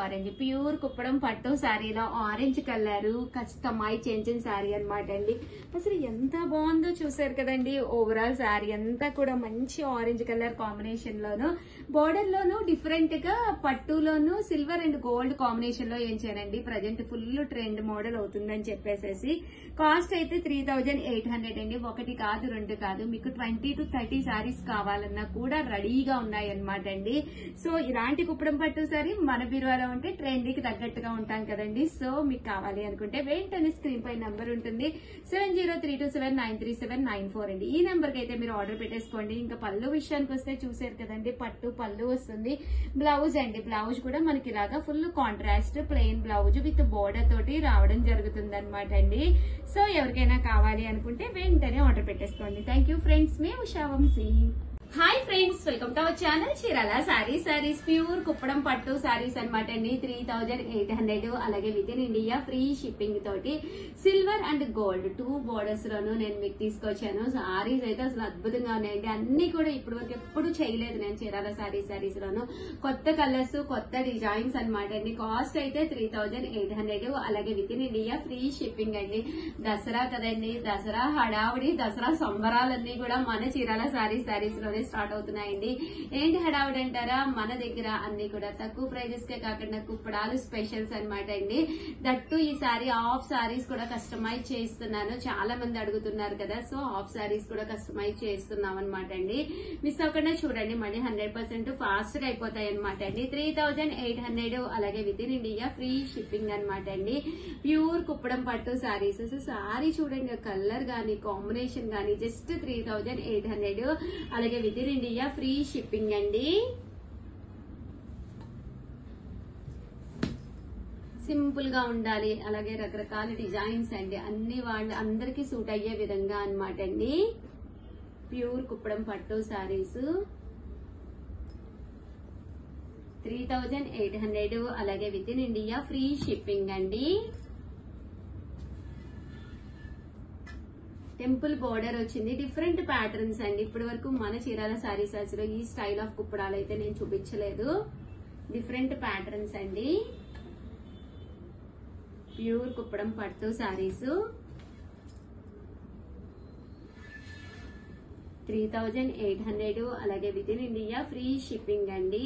Orange pure Kuppadam పట్టు శారీలో orange colour customise చేంచిన sari అనమాట అండి. అసలు ఎంత బాగుందో చూసారు కదండి. ఓవరాల్ శారీ అంతా కూడా మంచి ఆరెంజ్ కలర్ కాంబినేషన్ లోను, బోర్డర్ లోను డిఫరెంట్ గా పట్టులోను సిల్వర్ అండ్ గోల్డ్ కాంబినేషన్ లో ఏం చేయనండి. ప్రజెంట్ ఫుల్ ట్రెండ్ మోడల్ అవుతుందని చెప్పేసి కాస్ట్ అయితే 3800 అండి. ఒకటి కాదు రెండు కాదు, మీకు 20 to 30 శారీస్ కావాలన్నా కూడా రెడీగా ఉన్నాయి అనమాట అండి. సో ఇలాంటి కుప్పడం పట్టు శారీ మన బీరువాలో ఉంటే ట్రెండ్కి తగ్గట్టుగా ఉంటాం కదండి. సో మీకు కావాలి అనుకుంటే వెంటనే స్క్రీన్ పై నంబర్ ఉంటుంది 7032799374 అండి. ఈ నెంబర్ కి అయితే మీరు ఆర్డర్ పెట్టేసుకోండి. ఇంకా పళ్ళు విషయానికి వస్తే చూసారు కదండి, పట్టు పళ్ళు వస్తుంది. బ్లౌజ్ అండి, బ్లౌజ్ కూడా మనకి ఇలాగా full contrast plain blouse with border తోటి రావడం జరుగుతుంది అనమాట అండి. సో ఎవరికైనా కావాలి అనుకుంటే వెంటనే ఆర్డర్ పెట్టేసుకోండి. థ్యాంక్ యూ ఫ్రెండ్స్, మేము శావంసి. Hi friends, welcome to our channel Chirala sarees pure Kuppadam పట్టు సారీస్ అనమాట అండి. 3800 అలాగే within India free shipping తోటి సిల్వర్ అండ్ గోల్డ్ 2 బోర్డర్స్ లోను నేను మీకు తీసుకొచ్చాను. సారీస్ అయితే అసలు అద్భుతంగా ఉన్నాయండి. అన్ని కూడా ఇప్పటి వరకు ఎప్పుడు చేయలేదు నేను చీరాల సారీస్ లోను. కొత్త కలర్స్ కొత్త డిజైన్స్ అనమాట అండి. కాస్ట్ అయితే 3800 అలాగే within India free shipping అండి. దసరా కదండి, దసరా హడావుడి, దసరా సంబరాలన్నీ కూడా మన చీరాల సారీస్ లోనే స్టార్ట్ అవుతున్నాయండి. ఏంటి హడావుడి అంటారా, మన దగ్గర అన్ని కూడా తక్కువ ప్రైజెస్ కే కాకుండా కుప్పడాలు స్పెషల్స్ అనమాట అండి. దట్టు ఈ సారీ హాఫ్ సారీస్ కూడా కస్టమైజ్ చేస్తున్నాను. చాలా మంది అడుగుతున్నారు కదా, సో హాఫ్ సారీస్ కూడా కస్టమైజ్ చేస్తున్నాం అనమాట అండి. మిస్ అవ్వకుండా చూడండి, మళ్ళీ 100% ఫాస్ట్ గా అయిపోతాయి అనమాట అండి. 3800 అలాగే within India free shipping అనమాట అండి. ప్యూర్ కుప్పడం పట్టు సారీస్. సారీ చూడండి, కలర్ గానీ కాంబినేషన్ గానీ జస్ట్ 3800 అలాగే within India free shipping అండి. సింపుల్ గా ఉండాలి, అలాగే రకరకాల డిజైన్స్ అండి. అన్ని అందరికీ సూట్ అయ్యే విధంగా అనమాట అండి. ప్యూర్ కుప్పడం పట్టు సారీస్ 3800 అలాగే within India free shipping అండి. టెంపుల్ బోర్డర్ వచ్చింది, డిఫరెంట్ ప్యాటర్న్స్ అండి. ఇప్పటి వరకు మన చీరాల సారీస్ లో ఈ స్టైల్ ఆఫ్ కుప్పడాలు అయితే నేను చూపించలేదు. డిఫరెంట్ ప్యాటర్న్స్ అండి. ప్యూర్ కుప్పడం పట్టు సారీస్ 3800 అలాగే within India free shipping అండి.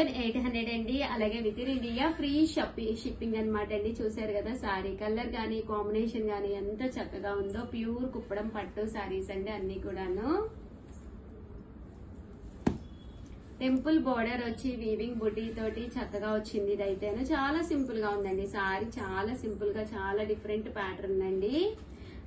800 అండి అలాగే within India free shipping అనమాట అండి. చూసారు కదా, సారీ కలర్ గానీ కాంబినేషన్ గానీ ఎంత చక్కగా ఉందో. ప్యూర్ కుప్పడం పట్టు సారీస్ అండి అన్ని కూడాను. టెంపుల్ బోర్డర్ వచ్చి వీవింగ్ బుటీ తోటి చక్కగా వచ్చింది. ఇదైతేను చాలా సింపుల్ గా ఉందండి. సారీ చాలా సింపుల్ గా చాలా డిఫరెంట్ ప్యాటర్న్ అండి.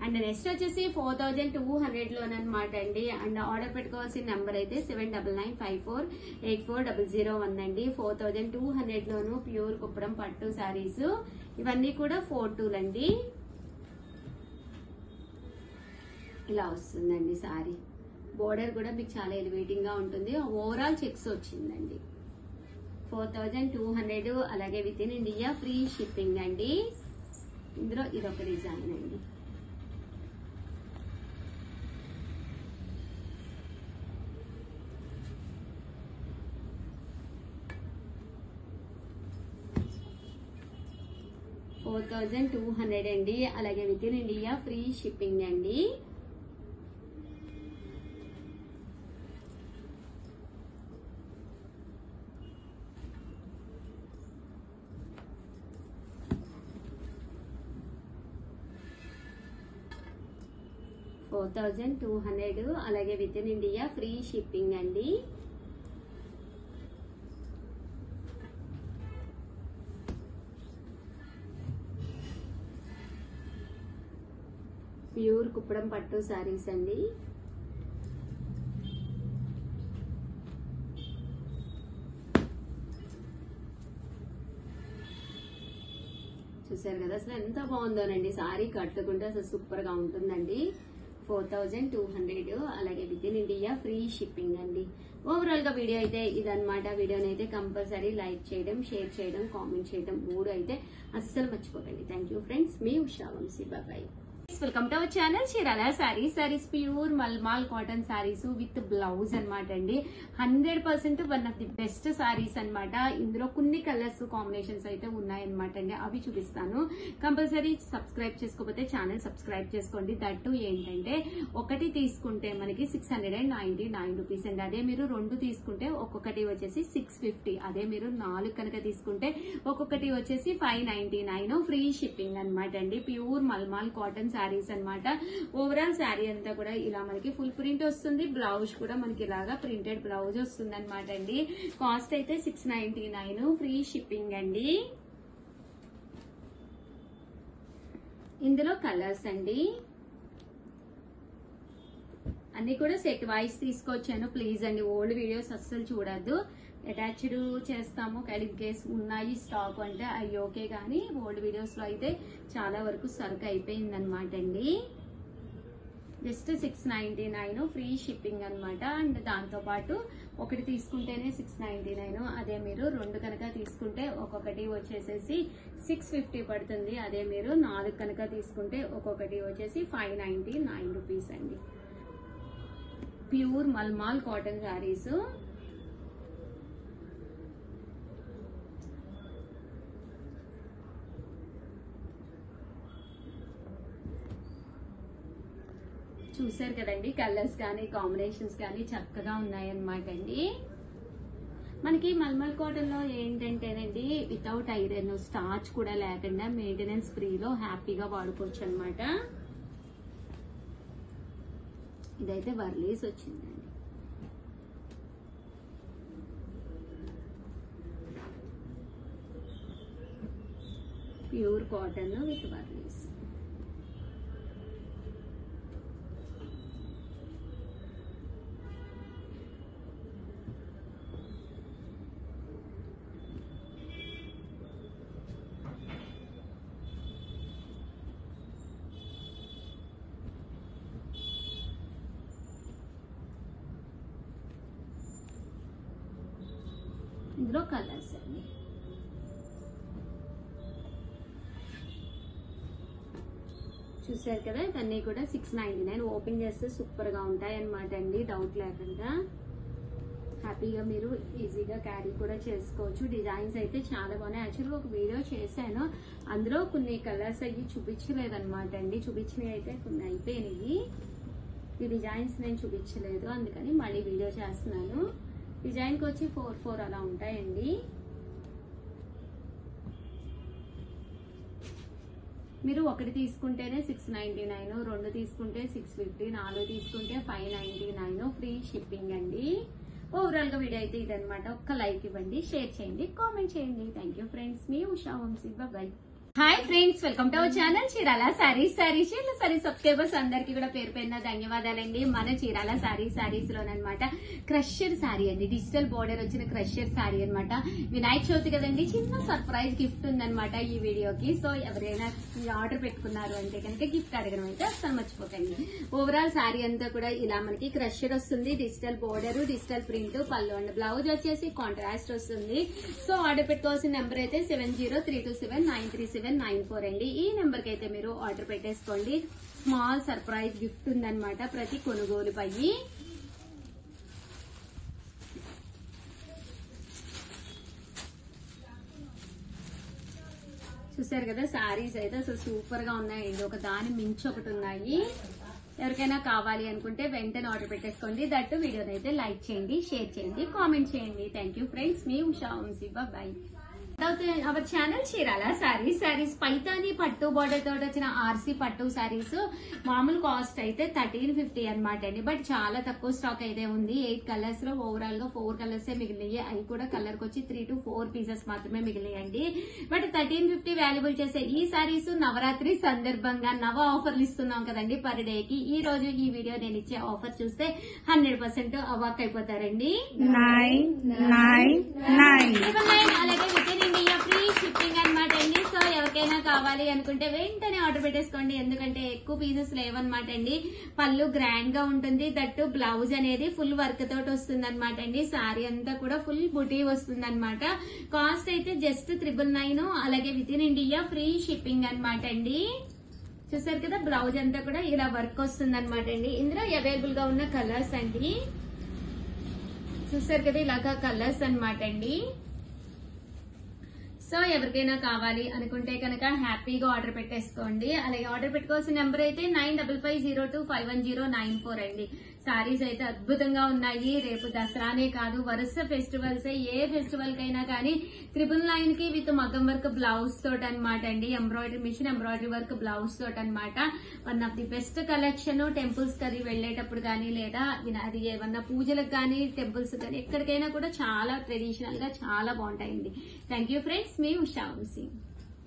అండ్ నెక్స్ట్ వచ్చేసి 4200 లోనమాట అండి. అండ్ ఆర్డర్ పెట్టుకోవాల్సిన నెంబర్ అయితే 7995484001 అండి. 4200 లోను ప్యూర్ కుప్పడం పట్టు సారీస్. ఇవన్నీ కూడా 42 అండి. ఇలా వస్తుందండి సారీ. బోర్డర్ కూడా మీకు చాలా ఎలివేటింగ్ గా ఉంటుంది. ఓవరాల్ చెక్స్ వచ్చిందండి. 4200 అలాగే within India free shipping అండి. ఇందులో ఇదొక డిజైన్ అండి. $4200 అండి అలాగే within India free shipping అండి. $4200 అలాగే within India free shipping అండి. ప్యూర్ కుప్పడం పట్టు సారీస్ అండి. చూసారు కదా, అసలు ఎంత బాగుందోనండి. సారీ కట్టుకుంటే అసలు సూపర్ గా ఉంటుందండి. 4200 అలాగే within India free shipping అండి. ఓవరాల్ గా వీడియో అయితే ఇదన్నమాట. వీడియోని అయితే కంపల్సరీ లైక్ చేయడం, షేర్ చేయడం, కామెంట్ చేయడం 3 అయితే అస్సలు మర్చిపోకండి. థ్యాంక్ యూ ఫ్రెండ్స్, మీ Usha Vamsi. Bye. Welcome to our channel Chirala sarees pure mulmul cotton sarees with blouse అనమాట అండి. 100% one of the best sarees అనమాట. ఇందులో కొన్ని కలర్స్ కాంబినేషన్స్ అయితే ఉన్నాయన్నమాట అండి, అవి చూపిస్తాను. కంపల్సరీ సబ్స్క్రైబ్ చేసుకోకపోతే ఛానల్ సబ్స్క్రైబ్ చేసుకోండి. దట్టు ఏంటంటే ఒకటి తీసుకుంటే మనకి 699 రూపీస్ అండి. అదే మీరు 2 తీసుకుంటే ఒక్కొక్కటి వచ్చేసి 650. అదే మీరు 4 కనుక తీసుకుంటే ఒక్కొక్కటి వచ్చేసి 599 ఫ్రీ షిప్పింగ్ అనమాట అండి. ప్యూర్ మల్మాల్ కాటన్ సారీస్ అన్నమాట. ఓవరాల్ శారీ అంతా కూడా ఇలా మనకి ఫుల్ ప్రింట్ వస్తుంది. బ్లౌజ్ కూడా మనకి ఇలాగా ప్రింటెడ్ బ్లౌజ్ వస్తుంది అనమాట అండి. కాస్ట్ అయితే 699 ఫ్రీ షిప్పింగ్ అండి. ఇందులో కలర్స్ అండి అన్ని కూడా సెట్ వైజ్ తీసుకొచ్చాను. ప్లీజ్ అండి ఓల్డ్ వీడియోస్ అస్సలు చూడద్దు. అటాచ్డ్ చేస్తాము కానీ ఇన్ కేసు ఉన్నాయి స్టాక్ అంటే అవి ఓకే, కానీ ఓల్డ్ వీడియోస్ లో అయితే చాలా వరకు సరుకు అయిపోయింది అనమాట అండి. జస్ట్ 699 ఫ్రీ షిప్పింగ్ అనమాట. అండ్ దాంతో పాటు ఒకటి తీసుకుంటేనే 699. అదే మీరు 2 కనుక తీసుకుంటే ఒక్కొక్కటి వచ్చేసేసి 650 పడుతుంది. అదే మీరు 4 కనుక తీసుకుంటే ఒక్కొక్కటి వచ్చేసి 599 రూపీస్ అండి. Pure mulmul cotton sarees. చూసారు కదండి, కలర్స్ కానీ కాంబినేషన్స్ కానీ చక్కగా ఉన్నాయన్నమాట అండి. మనకి మల్మల్ కాటన్ లో ఏంటంటేనండి వితౌట్ ఐరన్, స్టార్చ్ కూడా లేకుండా మెయింటెనెన్స్ ఫ్రీలో హ్యాపీగా వాడుకోవచ్చు అనమాట. ఇదైతే వర్లీస్ వచ్చిందండి. Pure cotton with Warlis. ఇందులో కలర్స్ అండి. చూసారు కదా, ఇవన్నీ కూడా 699. ఓపెన్ చేస్తే సూపర్ గా ఉంటాయి అనమాట అండి, డౌట్ లేకుండా. హ్యాపీగా మీరు ఈజీగా క్యారీ కూడా చేసుకోవచ్చు. డిజైన్స్ అయితే చాలా బాగున్నాయి. యాక్చువల్గా ఒక వీడియో చేశాను, అందులో కొన్ని కలర్స్ అయ్యి చూపించలేదన్నమాట అండి. చూపించినవి అయితే కొన్ని అయిపోయినాయి. ఈ డిజైన్స్ నేను చూపించలేదు, అందుకని మళ్ళీ వీడియో చేస్తున్నాను. డిజైన్ కి వచ్చి 4 అలా ఉంటాయండి. మీరు ఒకటి తీసుకుంటేనే 699, 2 తీసుకుంటే 650, 4 తీసుకుంటే 599 ఫ్రీ షిప్పింగ్ అండి. ఓవరాల్ గా వీడియో అయితే ఇదనమాట. ఒక్క లైక్ ఇవ్వండి, షేర్ చేయండి, కామెంట్ చేయండి. Thank you friends. మీ Usha Vamsi. Bye. Hi friends, welcome to our channel Chirala Sarees subscribers అందరికి కూడా పేరు పేరున ధన్యవాదాలండి. మన చీరాల సారీస్ లోనమాట క్రషర్ సారీ అండి, డిజిటల్ బోర్డర్ వచ్చిన క్రషర్ సారీ అనమాట. వినాయక చవితి కదండి, చిన్న సర్ప్రైజ్ గిఫ్ట్ ఉందనమాట ఈ వీడియోకి. సో ఎవరైనా ఆర్డర్ పెట్టుకున్నారు అంటే కనుక గిఫ్ట్ అడగడం అయితే అసలు మర్చిపోకండి. ఓవరాల్ సారీ అంతా కూడా ఇలా మనకి క్రషర్ వస్తుంది, డిజిటల్ బోర్డర్, డిజిటల్ ప్రింట్, పళ్ళు అండ్ బ్లౌజ్ వచ్చేసి కాంట్రాస్ట్ వస్తుంది. సో ఆర్డర్ పెట్టుకోవాల్సిన నెంబర్ అయితే 7032793794 అండి. ఈ నెంబర్ కి అయితే మీరు ఆర్డర్ పెట్టేసుకోండి. స్మాల్ సర్ప్రైజ్ గిఫ్ట్ ఉందన్నమాట ప్రతి కొనుగోలు పై. చూసారు కదా, సారీస్ అయితే అసలు సూపర్ గా ఉన్నాయండి. ఒక దాని మించి ఒకటి ఉన్నాయి. ఎవరికైనా కావాలి అనుకుంటే వెంటనే ఆర్డర్ పెట్టేసుకోండి. దట్టు వీడియోని అయితే లైక్ చేయండి, షేర్ చేయండి, కామెంట్ చేయండి. Thank you friends. మీ Usha Vamsi. Bye. Our channel Chirala Sarees Paithani పట్టు బోర్డర్ తోటి వచ్చిన ఆర్సీ పట్టు సారీస్ మామూలు కాస్ట్ అయితే 1350 అనమాట అండి. బట్ చాలా తక్కువ స్టాక్ అయితే ఉంది. 8 కలర్స్ లో ఓవరాల్ గా 4 కలర్స్ మిగిలినాయి. అవి కూడా కలర్ కి వచ్చి 3 to 4 పీసెస్ మాత్రమే మిగిలినాయండి. బట్ 1350 వాల్యుబుల్ చేసే ఈ సారీస్ నవరాత్రి సందర్భంగా నవ ఆఫర్లు ఇస్తున్నాం కదండి పర్ డే కి. ఈ రోజు ఈ వీడియో నేను ఇచ్చే ఆఫర్ చూస్తే 100% అవాక్ అయిపోతారండి. 999 అలాగే within India free shipping అనమాట అండి. సో ఎవరికైనా కావాలి అనుకుంటే వెంటనే ఆర్డర్ పెట్టేసుకోండి, ఎందుకంటే ఎక్కువ పీసెస్ లేవన్నమాట అండి. పళ్ళు గ్రాండ్ గా ఉంటుంది, దట్టు బ్లౌజ్ అనేది ఫుల్ వర్క్ తోటి వస్తుంది అనమాట అండి. సారీ అంతా కూడా ఫుల్ బుటీ వస్తుంది అనమాట. కాస్ట్ అయితే జస్ట్ 999, అలాగే within India free shipping అనమాట అండి. చూసారు కదా బ్లౌజ్ అంతా కూడా ఇలా వర్క్ వస్తుంది అనమాట అండి. ఇందులో అవైలబుల్ గా ఉన్న కలర్స్ అండి. చూసారు కదా ఇలాగా కలర్స్ అనమాట అండి. సో ఎవరికైనా కావాలి అనుకుంటే కనుక హ్యాపీగా ఆర్డర్ పెట్టేసుకోండి. అలాగే ఆర్డర్ పెట్టుకోవాల్సిన నెంబర్ అయితే 9550251094 అండి. సారీస్ అయితే అద్భుతంగా ఉన్నాయి. రేపు దసరానే కాదు, వరుస ఫెస్టివల్స్ ఏ ఫెస్టివల్ కైనా కానీ 999 కి విత్ మగ్గం వర్క్ బ్లౌజ్ తోటి అనమాట అండి. Embroidery machine embroidery work blouse తోటి అనమాట. One of the best collection. Temples కది వెళ్లేటప్పుడు కానీ లేదా అది ఏమన్నా పూజలకు కానీ టెంపుల్స్ కానీ ఎక్కడికైనా కూడా చాలా ట్రెడిషనల్ గా చాలా బాగుంటాయండి. థ్యాంక్ యూ ఫ్రెండ్స్, మీ Usha Vamsi.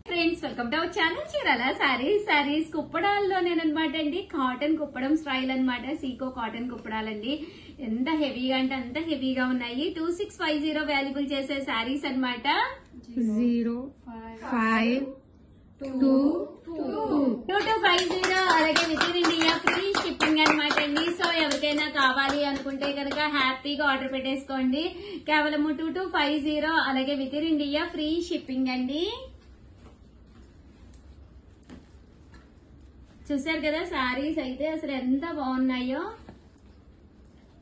Friends welcome to our channel Chirala sarees కుప్పడాల్లోనేనమాట అండి. కాటన్ కుప్పడం స్టైల్ అనమాట. సీకో కాటన్ కుప్పడాలండి. ఎంత హెవీగా అంటే అంత హెవీగా ఉన్నాయి. 2650 వాల్యుబుల్ చేసే సారీస్ అనమాట. 2250 అలాగే within India free shipping అనమాట అండి. సో ఎవరికైనా కావాలి అనుకుంటే కనుక హ్యాపీగా ఆర్డర్ పెట్టేసుకోండి. కేవలం 2250 అలాగే within India free shipping అండి. చూసారు కదా సారీస్ అయితే అసలు ఎంత బాగున్నాయో.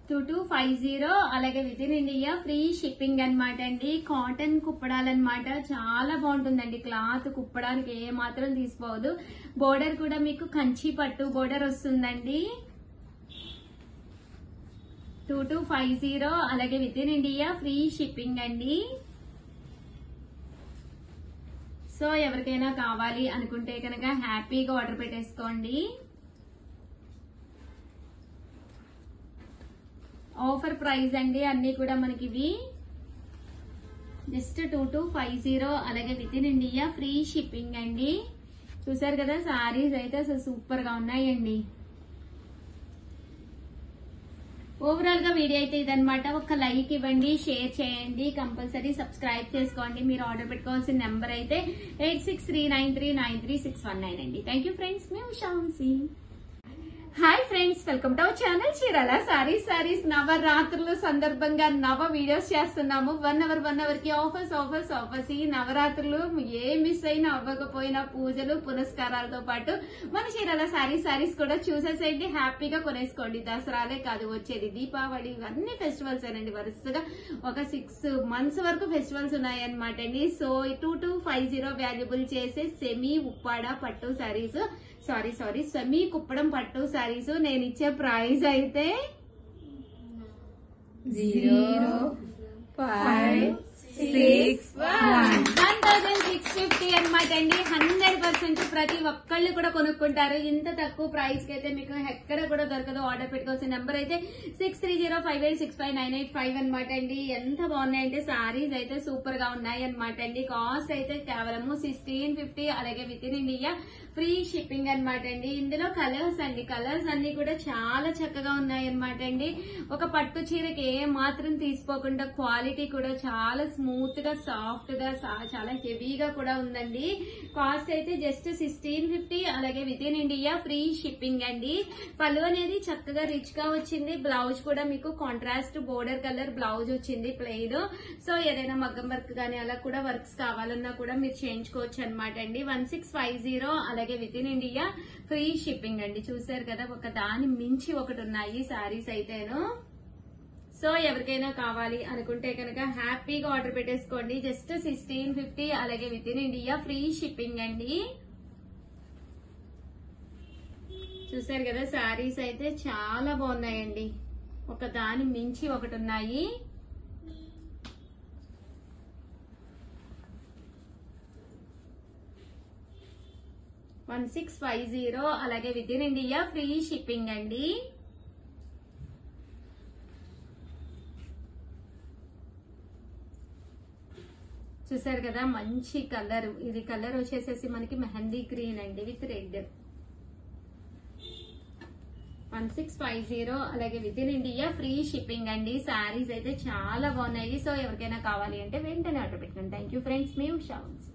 2250 అలాగే within India free shipping అనమాట అండి. కాటన్ కుప్పడాలన్నమాట. చాలా బాగుంటుందండి. క్లాత్ కుప్పడానికి ఏ మాత్రం తీసుకోవద్దు. బోర్డర్ కూడా మీకు కంచి పట్టు బోర్డర్ వస్తుందండి. 2250 అలాగే within India free shipping అండి. సో ఎవరికైనా కావాలి అనుకుంటే కనుక హ్యాపీగా ఆర్డర్ పెట్టేసుకోండి. ఆఫర్ ప్రైస్ అండి అన్ని కూడా మనకి ఇవి జస్ట్ 2250 అలాగే within India free shipping అండి. చూసారు కదా సారీస్ అయితే అసలు సూపర్ గా ఉన్నాయండి. ఓవరాల్ గా వీడియో అయితే ఇదనమాట. ఒక లైక్ ఇవ్వండి, షేర్ చేయండి, కంపల్సరీ సబ్స్క్రైబ్ చేసుకోండి. మీరు ఆర్డర్ పెట్టుకోవాల్సిన నెంబర్ అయితే 8639393619 అండి. థ్యాంక్ యూ ఫ్రెండ్స్, మేము Shaanxi. Hi friends welcome to our channel Chirala saris నవరాత్రుల సందర్భంగా నవ వీడియోస్ చేస్తున్నాము. 1 అవర్ కి ఆఫర్స్. ఈ నవరాత్రులు ఏ మిస్ అయినా అవ్వకపోయినా పూజలు పునస్కారాలతో పాటు మన చీరాల సారీస్ కూడా చూసేసేయండి. హ్యాపీగా కొనేసుకోండి. దసరాలే కాదు, వచ్చేది దీపావళి, ఇవన్నీ ఫెస్టివల్స్ ఏనండి. వరుసగా ఒక 6 months వరకు ఫెస్టివల్స్ ఉన్నాయన్నమాట అండి. సో 2250 వాల్యుబుల్ చేసే సెమీ ఉప్పాడ పట్టు సారీస్ సారీ సెమీ కుప్పడం పట్టు సారీస్. నేను ఇచ్చే ప్రైస్ అయితే 1650 అనమాట అండి. 100% ప్రతి ఒక్కళ్ళు కూడా కొనుక్కుంటారు. ఇంత తక్కువ ప్రైస్ కి అయితే మీకు ఎక్కడ కూడా దొరకదు. ఆర్డర్ పెట్టుకోవాల్సిన నెంబర్ అయితే 6305865985 అనమాట అండి. ఎంత బాగున్నాయంటే సారీస్ అయితే సూపర్ గా ఉన్నాయి అనమాట అండి. కాస్ట్ అయితే కేవలం 1650 అలాగే within India free shipping అనమాట అండి. ఇందులో కలర్స్ అండి, కలర్స్ అన్ని కూడా చాలా చక్కగా ఉన్నాయి అనమాట అండి. ఒక పట్టు చీరకి ఏ మాత్రం తీసుకోకుండా క్వాలిటీ కూడా చాలా స్మూత్ గా సాఫ్ట్ గా చాలా హెవీగా కూడా ఉందండి. కాస్ట్ అయితే జస్ట్ 1650 అలాగే within India free shipping అండి. పళ్ళు అనేది చక్కగా రిచ్ గా వచ్చింది. బ్లౌజ్ కూడా మీకు కాంట్రాస్ట్ బోర్డర్ కలర్ బ్లౌజ్ వచ్చింది ప్లెయిన్. సో ఏదైనా మగ్గం వర్క్ గానీ అలా కూడా వర్క్స్ కావాలన్నా కూడా మీరు చేయించుకోవచ్చు అనమాట అండి. 1650 అలాగే within India free shipping అండి. చూసారు కదా ఒక దాని మించి ఒకటి ఉన్నాయి సారీస్ అయితేను. సో ఎవరికైనా కావాలి అనుకుంటే కనుక హ్యాపీగా ఆర్డర్ పెట్టేసుకోండి. జస్ట్ 1650 అలాగే within India free shipping అండి. చూసారు కదా సారీస్ అయితే చాలా బాగున్నాయండి. ఒక దాని మించి ఒకటి ఉన్నాయి. $1650 అలాగే within India free shipping అండి. చూసారు కదా మంచి కలర్. ఇది కలర్ వచ్చేసేసి మనకి మెహందీ గ్రీన్ అండి విత్ రెడ్. 1650 అలాగే within India free shipping అండి. సారీస్ అయితే చాలా బాగున్నాయి. సో ఎవరికైనా కావాలి అంటే వెంటనే ఆర్డర్ పెట్టండి. థ్యాంక్ యూ ఫ్రెండ్స్, మీ ఉషా వంశీ.